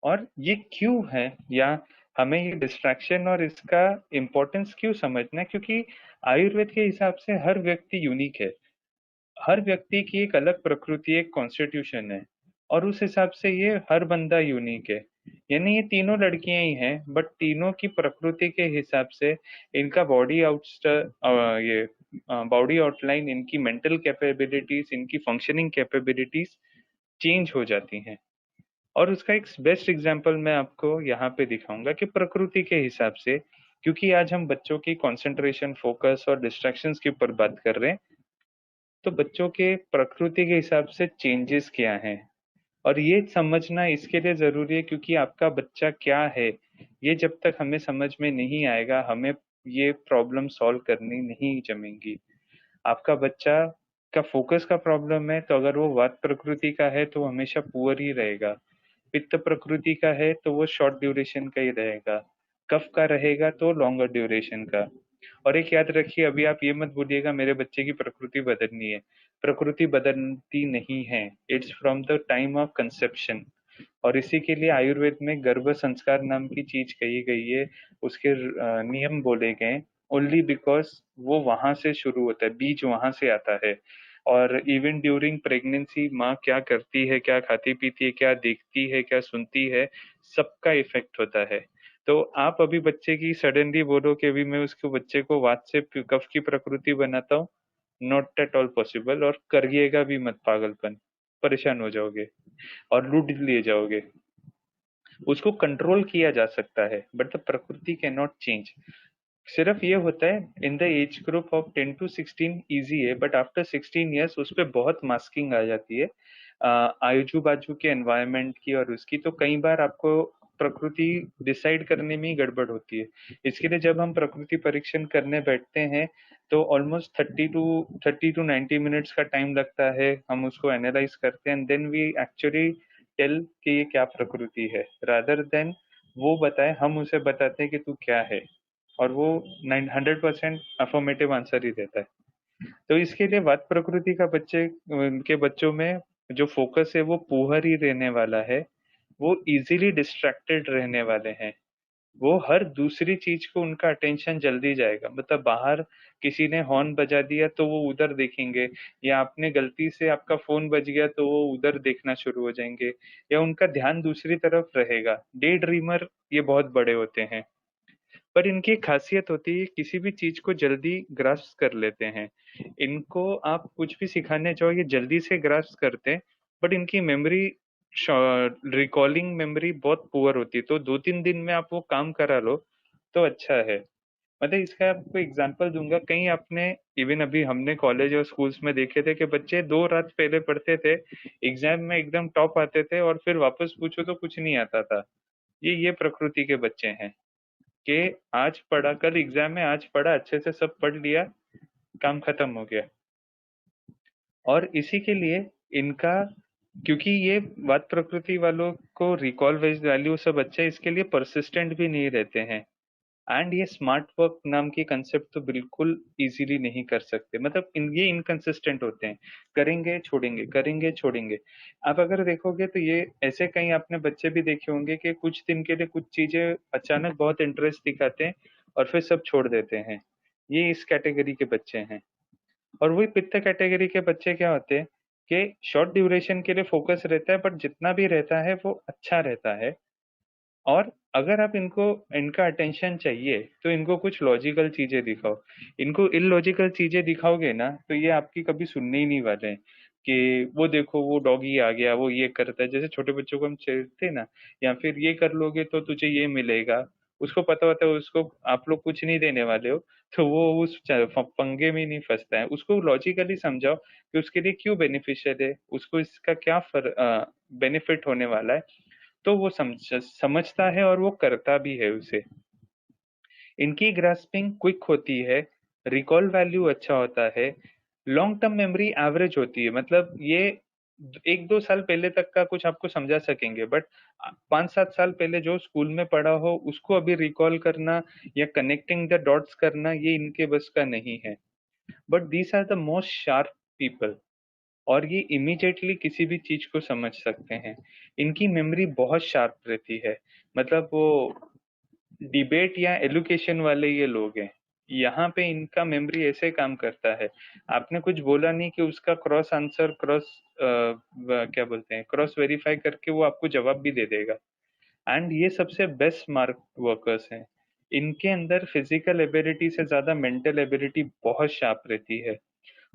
और ये क्यों है, या हमें ये डिस्ट्रैक्शन और इसका इम्पोर्टेंस क्यों समझना है? क्योंकि आयुर्वेद के हिसाब से हर व्यक्ति यूनिक है। हर व्यक्ति की एक अलग प्रकृति, एक कॉन्स्टिट्यूशन है, और उस हिसाब से ये हर बंदा यूनिक है। यानी ये तीनों लड़कियां ही हैं, बट तीनों की प्रकृति के हिसाब से इनका ये बॉडी आउटलाइन, इनकी मेंटल कैपेबिलिटीज, इनकी फंक्शनिंग कैपेबिलिटीज चेंज हो जाती हैं। और उसका एक बेस्ट एग्जांपल मैं आपको यहाँ पे दिखाऊंगा कि प्रकृति के हिसाब से, क्योंकि आज हम बच्चों की कंसंट्रेशन, फोकस और डिस्ट्रैक्शंस के ऊपर बात कर रहे हैं, तो बच्चों के प्रकृति के हिसाब से चेंजेस क्या हैं, और ये समझना इसके लिए जरूरी है, क्योंकि आपका बच्चा क्या है, ये जब तक हमें समझ में नहीं आएगा, हमें ये प्रॉब्लम सॉल्व करनी नहीं जमेंगी। आपका बच्चा का फोकस का प्रॉब्लम है, तो अगर वो वात प्रकृति का है तो वो हमेशा पुअर ही रहेगा। पित्त प्रकृति का है तो वो शॉर्ट ड्यूरेशन का ही रहेगा। कफ का रहेगा तो लॉन्गर ड्यूरेशन का। और एक याद रखिए, अभी आप ये मत बोलिएगा मेरे बच्चे की प्रकृति बदलनी है। प्रकृति बदलती नहीं है, it's from the time of conception. और इसी के लिए आयुर्वेद में गर्भ संस्कार नाम की चीज कही गई है, उसके नियम बोले गए, ओनली बिकॉज वो वहां से शुरू होता है, बीज वहां से आता है। और इवन ड्यूरिंग प्रेगनेंसी माँ क्या करती है, क्या खाती पीती है, क्या देखती है, क्या सुनती है, सबका इफेक्ट होता है। तो आप अभी बच्चे की सडनली बोलो कि अभी मैं उसके बच्चे को वात से कफ की प्रकृति बनाता हूँ, नॉट एट ऑल पॉसिबल। और करिएगा भी मत, पागलपन, परेशान हो जाओगे और लूट लिए जाओगे। उसको कंट्रोल किया जा सकता है, बट द प्रकृति कैन नॉट चेंज। सिर्फ ये होता है in the age group of 10 to 16 easy है, बट आफ्टर 16 ईयर्स उस पर बहुत मास्किंग आ जाती है, आजू बाजू के एनवायरनमेंट की और उसकी। तो कई बार आपको प्रकृति डिसाइड करने में ही गड़बड़ होती है। इसके लिए जब हम प्रकृति परीक्षण करने बैठते हैं, तो ऑलमोस्ट 30 to 90 मिनट्स का टाइम लगता है। हम उसको एनालाइज करते हैं, देन वी एक्चुअली टेल कि ये क्या प्रकृति है, रादर देन वो बताए, हम उसे बताते हैं कि तू क्या है। और वो 100% अफर्मेटिव आंसर ही देता है। तो इसके लिए वात प्रकृति का बच्चे, उनके बच्चों में जो फोकस है वो पुअर ही रहने वाला है। वो इजीली डिस्ट्रैक्टेड रहने वाले हैं। वो हर दूसरी चीज को उनका अटेंशन जल्दी जाएगा, मतलब बाहर किसी ने हॉर्न बजा दिया तो वो उधर देखेंगे, या आपने गलती से आपका फोन बज गया तो वो उधर देखना शुरू हो जाएंगे, या उनका ध्यान दूसरी तरफ रहेगा। डे ड्रीमर ये बहुत बड़े होते हैं। पर इनकी एक खासियत होती है, किसी भी चीज को जल्दी ग्रास्प कर लेते हैं। इनको आप कुछ भी सिखाने जाओ, ये जल्दी से ग्रास्प करते हैं, बट इनकी मेमोरी, रिकॉलिंग मेमोरी बहुत पुअर होती है। तो 2-3 दिन में आप वो काम करा लो तो अच्छा है। मतलब इसका आपको एग्जांपल दूंगा, कहीं आपने, इवन अभी हमने कॉलेज और स्कूल्स में देखे थे कि बच्चे 2 रात पहले पढ़ते थे, एग्जाम में एकदम टॉप आते थे, और फिर वापस पूछो तो कुछ नहीं आता था। ये प्रकृति के बच्चे हैं कि आज पढ़ा, कल एग्जाम में आज पढ़ा, अच्छे से सब पढ़ लिया, काम खत्म हो गया। और इसी के लिए इनका, क्योंकि ये बात प्रकृति वालों को रिकॉल वैल्यू सब अच्छा है, इसके लिए परसिस्टेंट भी नहीं रहते हैं। एंड ये स्मार्ट वर्क नाम की कंसेप्ट तो बिल्कुल इजीली नहीं कर सकते, मतलब ये इनकंसिस्टेंट होते हैं, करेंगे छोड़ेंगे, करेंगे छोड़ेंगे। आप अगर देखोगे तो ये ऐसे कई आपने बच्चे भी देखे होंगे कि कुछ दिन के लिए कुछ चीजें अचानक बहुत इंटरेस्ट दिखाते हैं और फिर सब छोड़ देते हैं। ये इस कैटेगरी के बच्चे हैं। और वही पित्त कैटेगरी के बच्चे क्या होते हैं कि शॉर्ट ड्यूरेशन के लिए फोकस रहता है, बट जितना भी रहता है वो अच्छा रहता है। और अगर आप इनको, इनका अटेंशन चाहिए तो इनको कुछ लॉजिकल चीजें दिखाओ। इनको इलॉजिकल चीजें दिखाओगे ना तो ये आपकी कभी सुनने ही नहीं वाले हैं। कि वो देखो वो डॉगी आ गया, वो ये करता है, जैसे छोटे बच्चों को हम छेड़ते ना, या फिर ये कर लोगे तो तुझे ये मिलेगा। उसको पता होता है उसको आप लोग कुछ नहीं देने वाले हो, तो वो उस पंगे में नहीं फंसता है। उसको लॉजिकली समझाओ कि उसके लिए क्यों बेनिफिशियल है, उसको इसका क्या बेनिफिट होने वाला है, तो वो समझता है और वो करता भी है उसे। इनकी ग्रास्पिंग क्विक होती है, रिकॉल वैल्यू अच्छा होता है, लॉन्ग टर्म मेमोरी एवरेज होती है। मतलब ये 1-2 साल पहले तक का कुछ आपको समझा सकेंगे, बट 5-7 साल पहले जो स्कूल में पढ़ा हो उसको अभी रिकॉल करना या कनेक्टिंग द डॉट्स करना, ये इनके बस का नहीं है। But these are the most sharp people. और ये इमीडिएटली किसी भी चीज को समझ सकते हैं। इनकी मेमोरी बहुत शार्प रहती है। मतलब वो डिबेट या एजुकेशन वाले ये लोग हैं। यहाँ पे इनका मेमोरी ऐसे काम करता है, आपने कुछ बोला नहीं कि उसका क्रॉस आंसर, क्रॉस क्या बोलते हैं, क्रॉस वेरीफाई करके वो आपको जवाब भी दे देगा। एंड ये सबसे बेस्ट मार्क वर्कर्स हैं। इनके अंदर फिजिकल एबिलिटी से ज्यादा मेंटल एबिलिटी बहुत शार्प रहती है।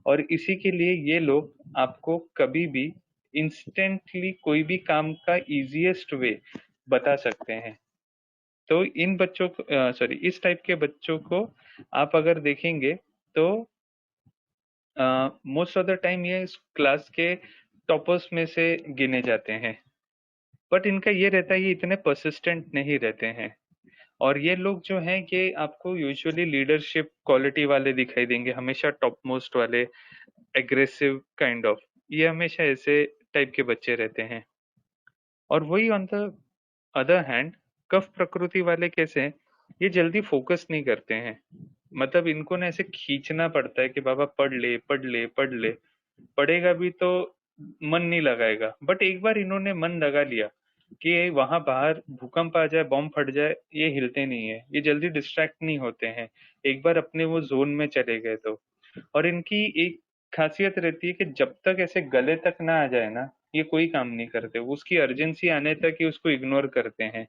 और इसी के लिए ये लोग आपको कभी भी इंस्टेंटली कोई भी काम का इजीएस्ट वे बता सकते हैं। तो इन बच्चों को, सॉरी, इस टाइप के बच्चों को आप अगर देखेंगे तो मोस्ट ऑफ द टाइम ये इस क्लास के टॉपर्स में से गिने जाते हैं। बट इनका ये रहता है, ये इतने परसिस्टेंट नहीं रहते हैं। और ये लोग जो हैं ये आपको यूजुअली लीडरशिप क्वालिटी वाले दिखाई देंगे, हमेशा टॉप मोस्ट वाले, एग्रेसिव काइंड ऑफ, ये हमेशा ऐसे टाइप के बच्चे रहते हैं। और वही ऑन द अदर हैंड कफ प्रकृति वाले कैसे हैं, ये जल्दी फोकस नहीं करते हैं। मतलब इनको ना ऐसे खींचना पड़ता है कि बाबा पढ़ ले पढ़ ले पढ़ ले, पढ़ेगा भी तो मन नहीं लगाएगा। बट एक बार इन्होंने मन लगा लिया कि वहां बाहर भूकंप आ जाए, बॉम्ब फट जाए, ये हिलते नहीं है, ये जल्दी डिस्ट्रैक्ट नहीं होते हैं एक बार अपने वो जोन में चले गए तो। और इनकी एक खासियत रहती है कि जब तक ऐसे गले तक ना आ जाए ना, ये कोई काम नहीं करते। वो उसकी अर्जेंसी आने तक ही उसको इग्नोर करते हैं।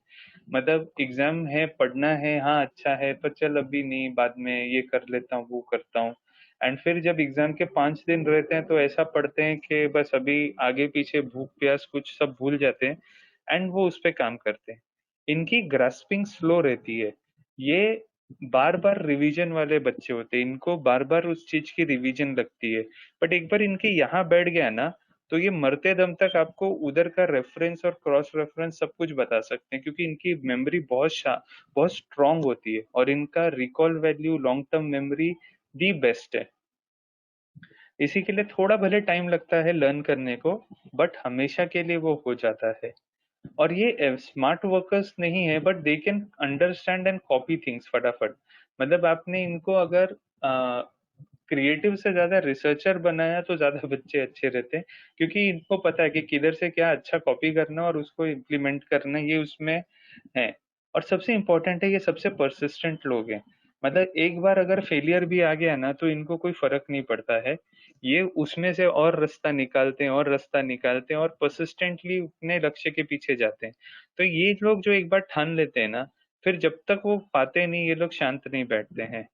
मतलब एग्जाम है, पढ़ना है, हाँ अच्छा है, पर चल अभी नहीं, बाद में ये कर लेता हूँ वो करता हूँ। एंड फिर जब एग्जाम के 5 दिन रहते हैं तो ऐसा पढ़ते हैं कि बस अभी आगे पीछे भूख प्यास कुछ सब भूल जाते हैं। एंड वो उस पर काम करते हैं। इनकी ग्रास्पिंग स्लो रहती है। ये बार बार रिवीजन वाले बच्चे होते हैं, इनको बार बार उस चीज की रिवीजन लगती है। बट एक बार इनके यहाँ बैठ गया ना, तो ये मरते दम तक आपको उधर का रेफरेंस और क्रॉस रेफरेंस सब कुछ बता सकते हैं, क्योंकि इनकी मेमोरी बहुत स्ट्रांग होती है और इनका recall value, long term memory the best है। इसी के लिए थोड़ा भले टाइम लगता है लर्न करने को, बट हमेशा के लिए वो हो जाता है। और ये स्मार्ट वर्कर्स नहीं है, but they can understand and copy things फटाफट। मतलब आपने इनको अगर क्रिएटिव से ज्यादा रिसर्चर बनाया तो ज्यादा बच्चे अच्छे रहते हैं, क्योंकि इनको पता है कि किधर से क्या अच्छा कॉपी करना और उसको इम्प्लीमेंट करना, ये उसमें है। और सबसे इम्पोर्टेंट है, ये सबसे परसिस्टेंट लोग हैं। मतलब एक बार अगर फेलियर भी आ गया ना तो इनको कोई फर्क नहीं पड़ता है। ये उसमें से और रास्ता निकालते हैं और रास्ता निकालते हैं और परसिस्टेंटली अपने लक्ष्य के पीछे जाते हैं। तो ये लोग जो एक बार ठान लेते हैं ना, फिर जब तक वो पाते नहीं, ये लोग शांत नहीं बैठते हैं।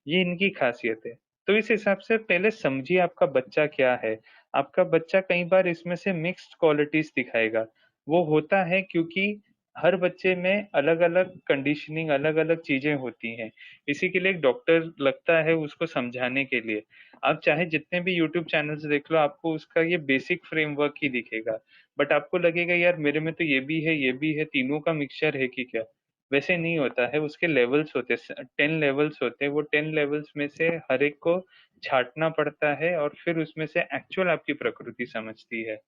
ये इनकी खासियत है। तो इस हिसाब से पहले समझिए आपका बच्चा क्या है। आपका बच्चा कई बार इसमें से मिक्स्ड क्वालिटीज दिखाएगा। वो होता है क्योंकि हर बच्चे में अलग अलग कंडीशनिंग, अलग अलग चीजें होती हैं। इसी के लिए एक डॉक्टर लगता है उसको समझाने के लिए। आप चाहे जितने भी यूट्यूब चैनल्स देख लो, आपको उसका ये बेसिक फ्रेमवर्क ही दिखेगा। बट आपको लगेगा यार मेरे में तो ये भी है ये भी है, तीनों का मिक्सचर है कि क्या। वैसे नहीं होता है, उसके लेवल्स होते हैं, 10 लेवल्स होते हैं। वो 10 लेवल्स में से हर एक को छांटना पड़ता है और फिर उसमें से एक्चुअल आपकी प्रकृति समझती है।